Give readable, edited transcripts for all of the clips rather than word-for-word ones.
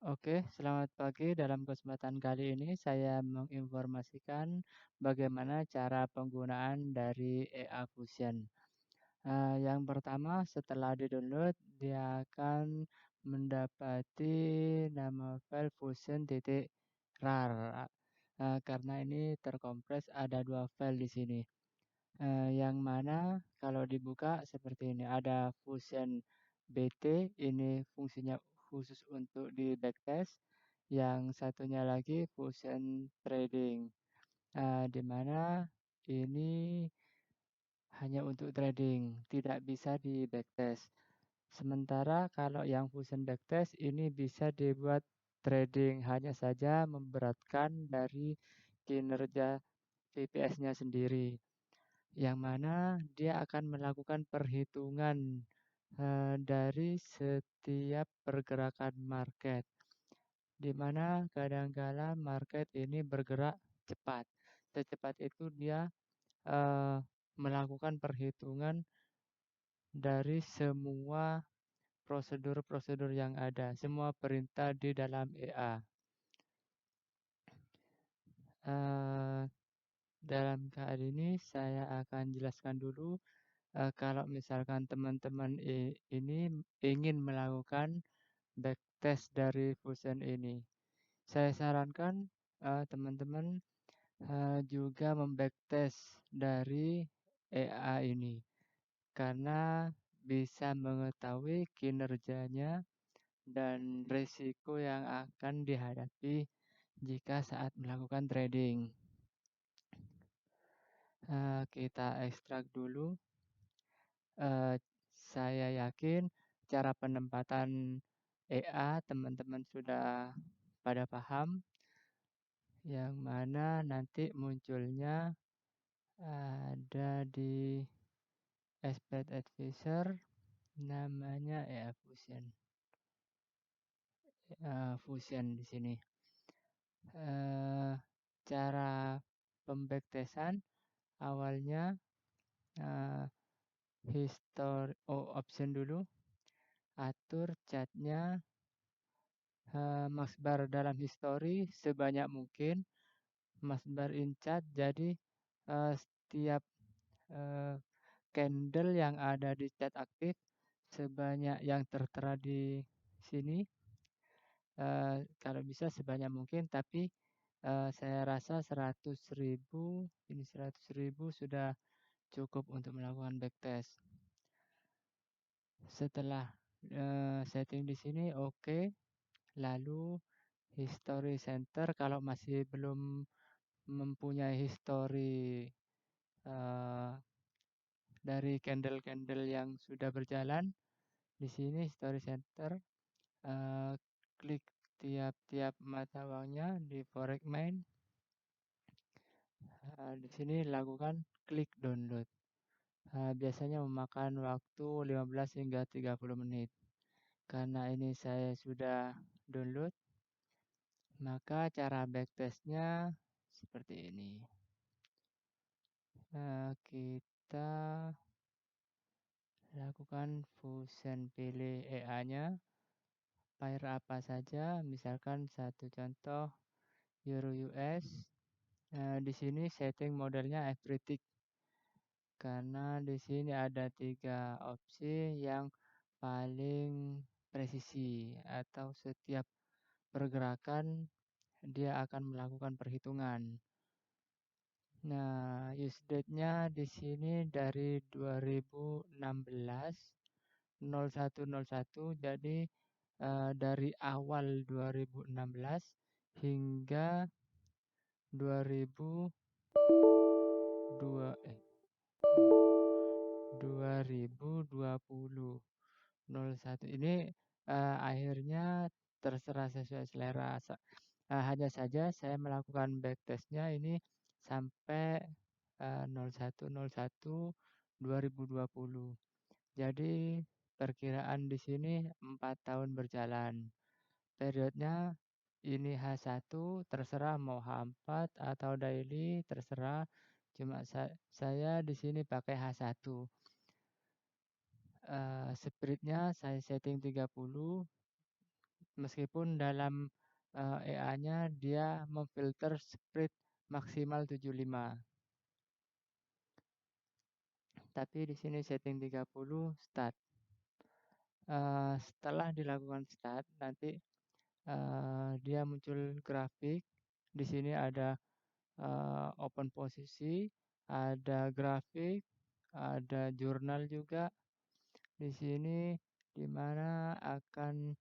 Oke, selamat pagi. Dalam kesempatan kali ini saya menginformasikan bagaimana cara penggunaan dari EA Fusion. Yang pertama, setelah di-download, dia akan mendapati nama file fusion.rar. Karena ini terkompres ada dua file di sini. Yang mana kalau dibuka seperti ini, ada Fusion BT, ini fungsinya khusus untuk di backtest. Yang satunya lagi Fusion Trading, di mana ini hanya untuk trading, tidak bisa di backtest. Sementara kalau yang Fusion backtest ini bisa dibuat trading, hanya saja memberatkan dari kinerja VPS-nya sendiri, yang mana dia akan melakukan perhitungan dari setiap pergerakan market, di mana kadang-kala market ini bergerak cepat. Secepat itu dia eh, melakukan perhitungan dari semua prosedur-prosedur yang ada, semua perintah di dalam EA. Eh, dalam keadaan ini saya akan jelaskan dulu. Kalau misalkan teman-teman ini ingin melakukan backtest dari Fusion ini, saya sarankan teman-teman juga membacktest dari EA ini, karena bisa mengetahui kinerjanya dan risiko yang akan dihadapi jika saat melakukan trading. Kita ekstrak dulu. Eh, saya yakin cara penempatan EA teman-teman sudah pada paham, yang mana nanti munculnya ada di Expert Advisor, namanya EA Fusion. Fusion di sini. Eh, cara pembacktestan awalnya eh, option dulu, atur catnya Maxbar dalam history sebanyak mungkin, Maxbar in chat, jadi setiap uh, candle yang ada di chat aktif sebanyak yang tertera di sini, kalau bisa sebanyak mungkin, tapi saya rasa 100.000, ini 100.000 sudah cukup untuk melakukan backtest. Setelah setting di sini oke, lalu history center kalau masih belum mempunyai history dari candle-candle yang sudah berjalan, di sini history center, klik tiap-tiap mata uangnya di forex main. Di sini lakukan klik download. Biasanya memakan waktu 15 hingga 30 menit. Karena ini saya sudah download, maka cara backtestnya seperti ini. Kita lakukan fusion, pilih EA-nya, pair apa saja, misalkan satu contoh Euro US. Di sini setting modelnya everytick, karena di sini ada 3 opsi yang paling presisi, atau setiap pergerakan dia akan melakukan perhitungan. Nah, use date-nya di sini dari 2016 0101, jadi dari awal 2016 hingga 2002 2020 01 ini akhirnya terserah sesuai selera. Hanya saja saya melakukan backtestnya ini sampai 0101 2020. Jadi perkiraan di sini 4 tahun berjalan. Periodenya ini H1, terserah mau H4 atau daily, terserah. Cuma saya di sini pakai H1. Speednya saya setting 30. Meskipun dalam EA-nya dia memfilter spread maksimal 75. Tapi di sini setting 30 start. Setelah dilakukan start, nanti dia muncul grafik. Di sini ada open posisi, ada grafik, ada jurnal juga. Di sini di mana akan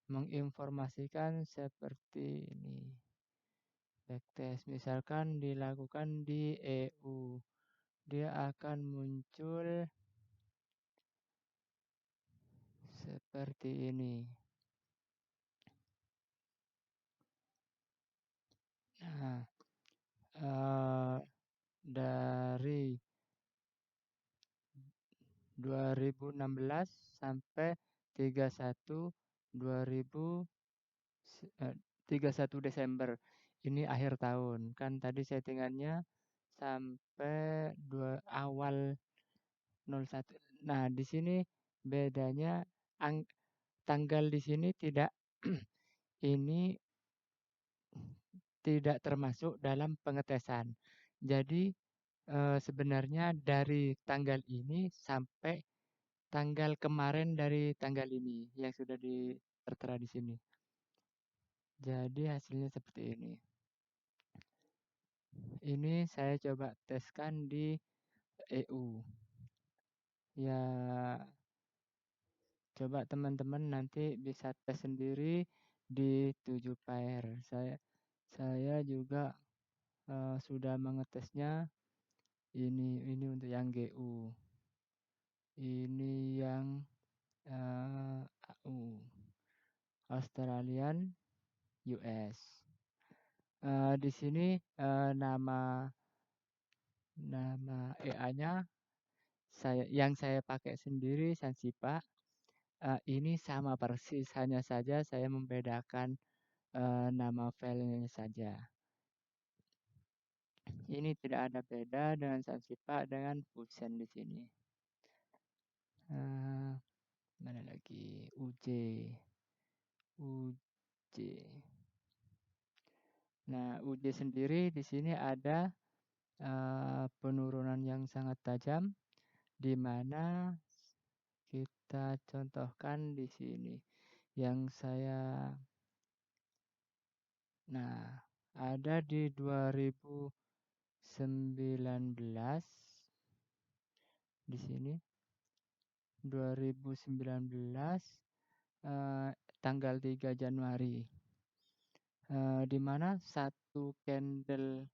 menginformasikan seperti ini. Backtest misalkan dilakukan di EU, dia akan muncul seperti ini. Nah, dari 2016 sampai 31 2000 31 Desember. Ini akhir tahun. Kan tadi settingannya sampai awal 01. Nah, di sini bedanya tanggal di sini tidak ini tidak termasuk dalam pengetesan. Jadi sebenarnya dari tanggal ini sampai tanggal kemarin dari tanggal ini yang sudah tertera di sini. Jadi hasilnya seperti ini. Ini saya coba teskan di EU. Ya, coba teman-teman nanti bisa tes sendiri di 7Pair. Saya juga sudah mengetesnya. Ini untuk yang GU. Ini yang AU. Australian US. Di sini nama EA-nya yang saya pakai sendiri Sansipa. Ini sama persis, hanya saja saya membedakan nama filenya saja. Ini tidak ada beda dengan Sansipa dengan Fusion di sini. Mana lagi? UJ. Nah, UJ sendiri di sini ada penurunan yang sangat tajam, di mana kita contohkan di sini. Yang saya, nah, ada di 2019 di sini 2019 tanggal 3 Januari di mana satu candle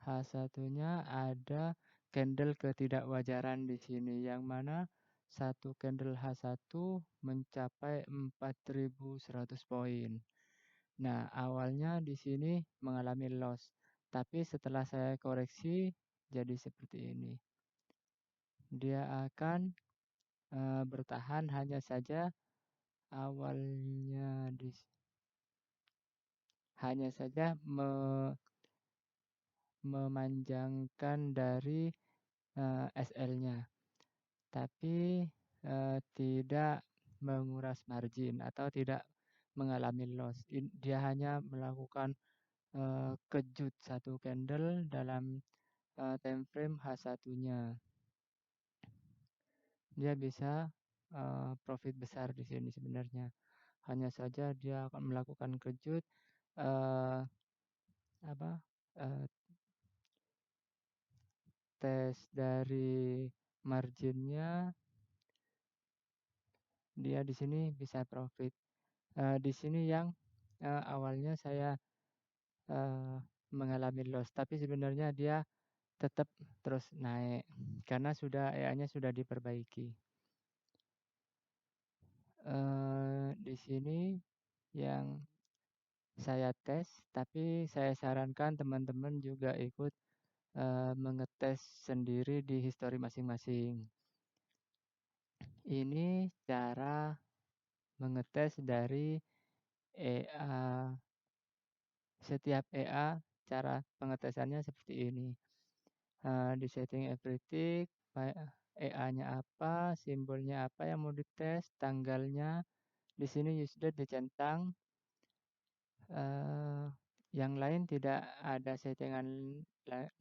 H1-nya ada candle ketidakwajaran di sini yang mana satu candle H1 mencapai 4.100 poin. Nah, awalnya di sini mengalami loss, tapi setelah saya koreksi jadi seperti ini. Dia akan bertahan, hanya saja awalnya hanya saja memanjangkan dari SL-nya, tapi tidak menguras margin atau tidak mengalami loss. Dia hanya melakukan kejut satu candle dalam time frame H1-nya. Dia bisa profit besar di sini sebenarnya. Hanya saja dia akan melakukan kejut tes dari marginnya, dia di sini bisa profit. Di sini yang awalnya saya mengalami loss, tapi sebenarnya dia tetap terus naik karena EA-nya sudah diperbaiki. Di sini yang saya tes, tapi saya sarankan teman-teman juga ikut mengetes sendiri di history masing-masing. Ini cara mengetes dari EA. Setiap EA cara pengetesannya seperti ini. Di setting everything, EA-nya apa, simbolnya apa yang mau dites, tanggalnya, Di sini usedate dicentang. Yang lain tidak ada settingan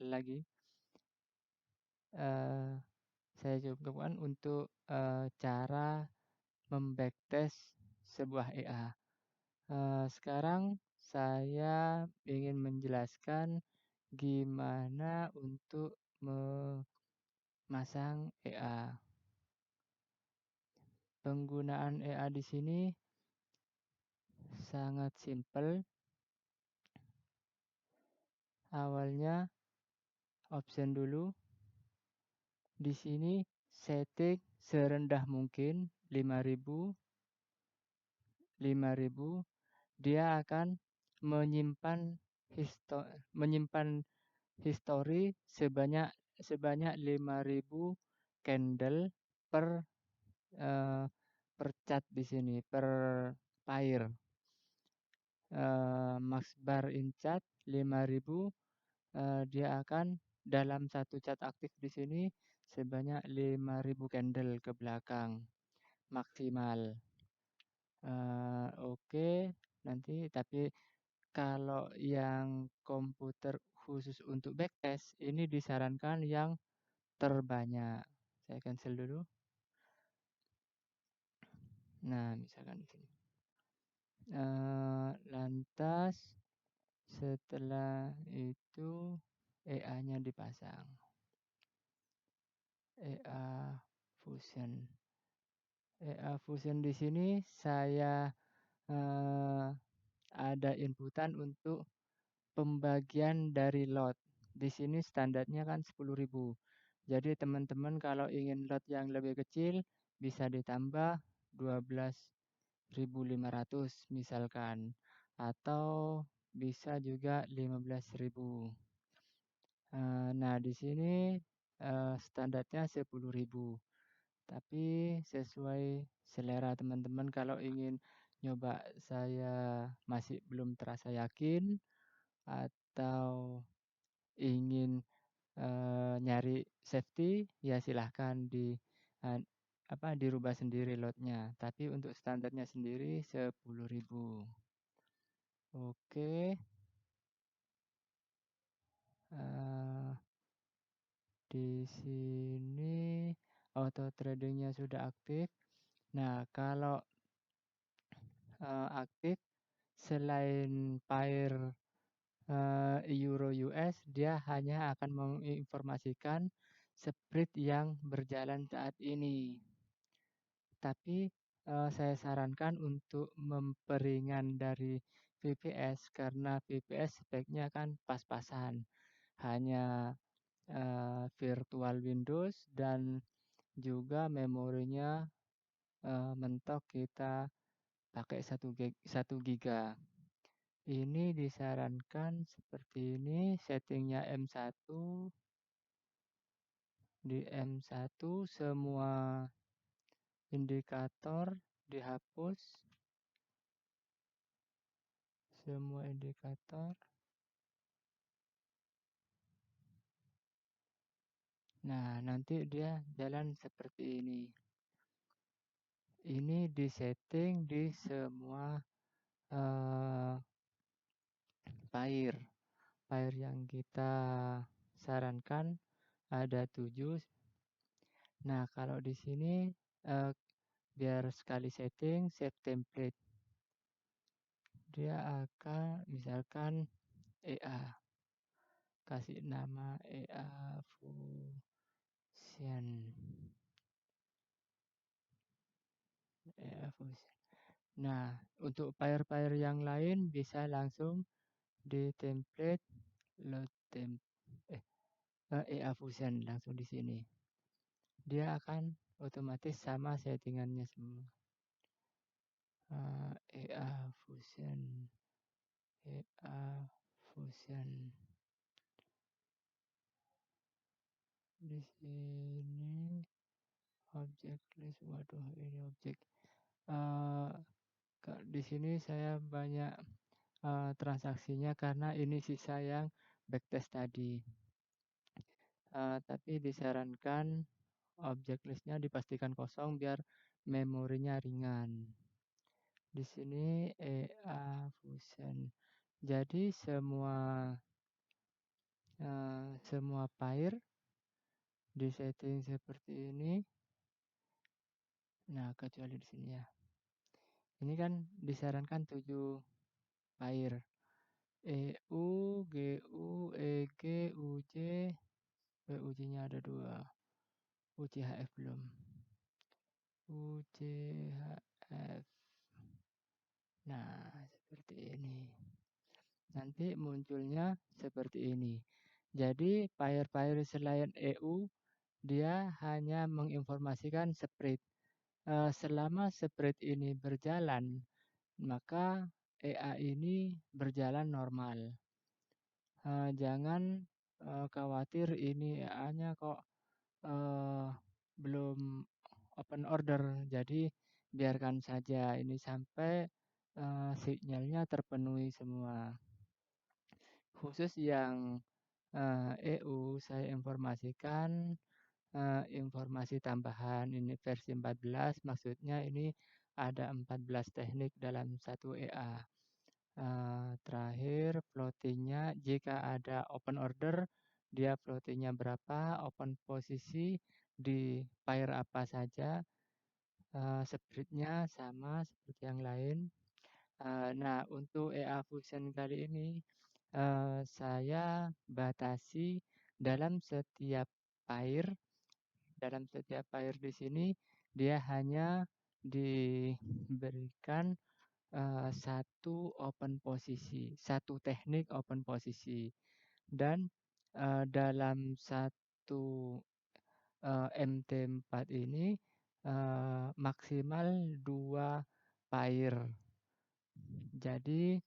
lagi. Eh, saya cukupkan untuk cara membacktest sebuah EA. Sekarang saya ingin menjelaskan gimana untuk memasang EA. Penggunaan EA di sini sangat simpel. Awalnya option dulu. Di sini setting serendah mungkin 5000. Dia akan menyimpan history sebanyak 5000 candle per per cat di sini, per pair. Max bar in cat 5000, dia akan dalam satu cat aktif di sini sebanyak 5000 candle ke belakang maksimal. Oke, nanti tapi kalau yang komputer khusus untuk backtest ini disarankan yang terbanyak. Saya cancel dulu. Nah, misalkan di sini. Lantas setelah itu EA-nya dipasang. EA Fusion. EA Fusion di sini saya ada inputan untuk pembagian dari lot. Di sini standarnya kan 10.000. Jadi teman-teman kalau ingin lot yang lebih kecil bisa ditambah 12.500 misalkan, atau bisa juga 15.000. Nah, di sini standarnya 10.000. Tapi sesuai selera teman-teman, kalau ingin nyoba saya masih belum terasa yakin atau ingin nyari safety, ya silahkan dirubah sendiri lotnya. Tapi untuk standarnya sendiri 10.000. Oke. Di sini auto tradingnya sudah aktif. Nah, kalau aktif selain pair Euro US, dia hanya akan menginformasikan spread yang berjalan saat ini. Tapi saya sarankan untuk memperingan dari VPS karena VPS speknya kan pas-pasan. Hanya virtual Windows dan juga memorinya mentok kita pakai 1 giga. Ini disarankan seperti ini, settingnya M1. Di M1 semua indikator dihapus. Semua indikator. Nah, nanti dia jalan seperti ini. Ini disetting di semua pair. Pair yang kita sarankan ada 7. Nah, kalau di sini biar sekali setting, save template. Dia akan misalkan EA. Kasih nama EA Fusion. EA Fusion. Nah, untuk pair-pair yang lain bisa langsung di template load EA Fusion langsung di sini. Dia akan otomatis sama settingannya semua. EA Fusion. EA Fusion. Di sini objek list. Waduh, ini objek. Di sini saya banyak transaksinya karena ini sisa yang backtest tadi. Tapi disarankan objek listnya dipastikan kosong biar memorinya ringan. Di sini EA Fusion. Jadi semua pair disetting seperti ini. Nah, kecuali di sini ya. Ini kan disarankan 7 pair. EU, GU, EG, UJ, UJ-nya ada 2. UCHF belum. UCHF. Nah, seperti ini. Nanti munculnya seperti ini. Jadi, pair-pair selain EU, dia hanya menginformasikan spread. Selama spread ini berjalan, maka EA ini berjalan normal. Jangan khawatir ini EA-nya kok belum open order. Jadi biarkan saja ini sampai sinyalnya terpenuhi semua. Khusus yang EU saya informasikan informasi tambahan ini versi 14, maksudnya ini ada 14 teknik dalam satu EA. Terakhir floatingnya jika ada open order dia floatingnya berapa, open posisi di pair apa saja, spreadnya sama seperti yang lain. Nah, untuk EA Fusion kali ini saya batasi dalam setiap pair di sini dia hanya diberikan satu open posisi, satu teknik open posisi, dan dalam satu MT4 ini maksimal 2 pair. Jadi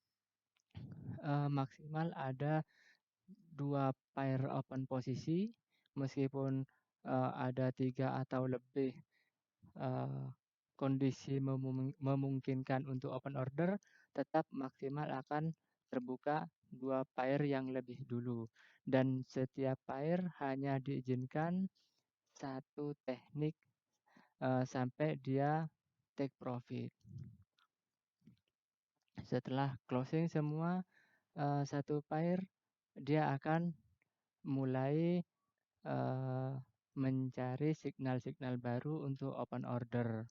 maksimal ada 2 pair open posisi, meskipun ada 3 atau lebih kondisi memungkinkan untuk open order, tetap maksimal akan terbuka 2 pair yang lebih dulu. Dan setiap pair hanya diizinkan satu teknik sampai dia take profit. Setelah closing semua satu pair, dia akan mulai mencari signal-signal baru untuk open order.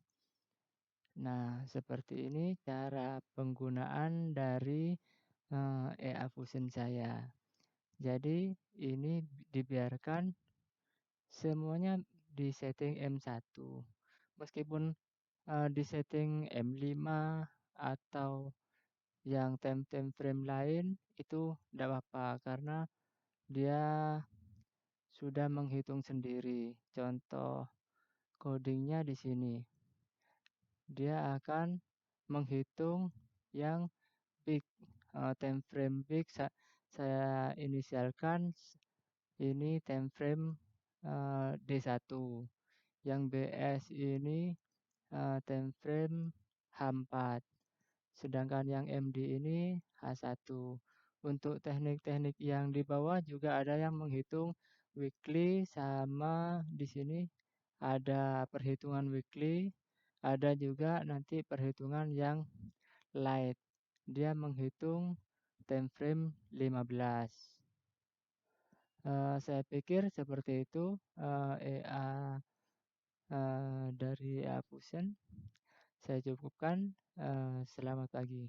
Nah, seperti ini cara penggunaan dari EA Fusion saya. Jadi ini dibiarkan semuanya di setting M1. Meskipun di setting M5 atau yang time frame lain itu tidak apa-apa karena dia sudah menghitung sendiri. Contoh codingnya di sini. Dia akan menghitung yang peak time frame peak saya inisialkan ini time frame D1. Yang BS ini time frame H4. Sedangkan yang MD ini H1. Untuk teknik-teknik yang di bawah juga ada yang menghitung weekly, sama di sini ada perhitungan weekly, ada juga nanti perhitungan yang light. Dia menghitung time frame 15. Saya pikir seperti itu EA dari EA Fusion. Saya cukupkan. Selamat pagi.